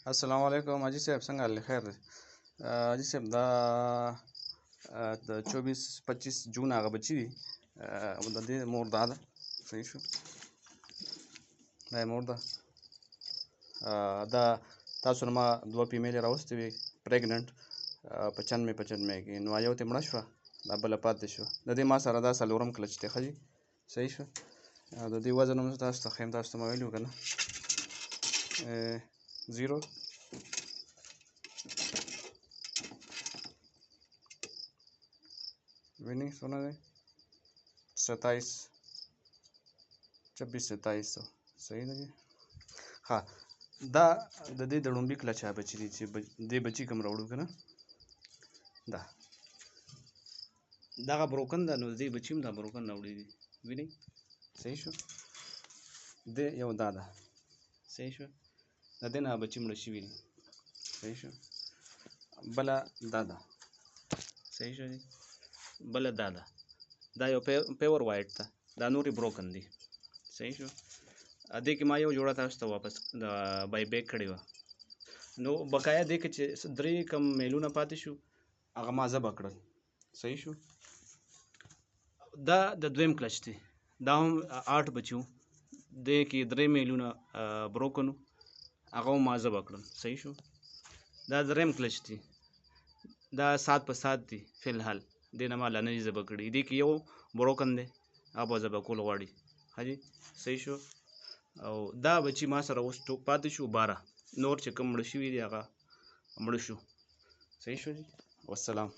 السلام علیکم حاجی صاحب، څنګه حال خیر دی؟ حاجی صاحب دا د 24-25 جون هغه بچي دي، د دې مور دا ده. صحیح شو، دا یې مور ده. دا تاسو نه ما 2 فیمیلې راوستې وې پریګننټ 95 کې، نو یو ته مړه شوه، دا بله پاتې شوه. د دې ما سره دا څلورم کلچ دی. ښه جي، صحیح شو. د دې وزن هم تاسو ته ښیم، تاسو ته مې ویلي وو که نه 0 ویني څونه دی 26-27. صحیح ده جي. ها دا د دې د لومبي کلچ بچي دي چې دې بچي کوم راوړو که نه، دغه بروکن ده، نو دې بچي هم دا بروکن راوړي دي. ویني صحیح شو. دې یو دا ده، صحیح شو. د دې نه بچي مړه شوي دي. صحیح شو. بله دا ده، صحیح شو. بله دا ده، دا یو پیور وایټ ده، دا نورې بروکن دي. صحیح شو. دې کې ما یو جوړه تاسو ته واپس بای بیک کړې وه، نو بقایا دې کې چې 3 کم میلونه پاتې شو هغه ما ذبح کړل. صحیح شو. دا د دویم کلچ دی، دا هم 8 بچو، دې کې 3 میلونه بروکن هغه هم ما ذبح کړل. صحیح شو. دا دریم کلچ دی، دا 7 په 7 دی فی الحال، دې نه ما لا نه دي ذبح کړي. دې کې یو بروکن دی، هغه به ذبح کول غواړي. حاجي صحیح شو. او دا بچي ما سره اوس پاتې شو 12، نور چې کوم مړه شوي دي هغه مړه شو. صحیح شو جي. والسلام.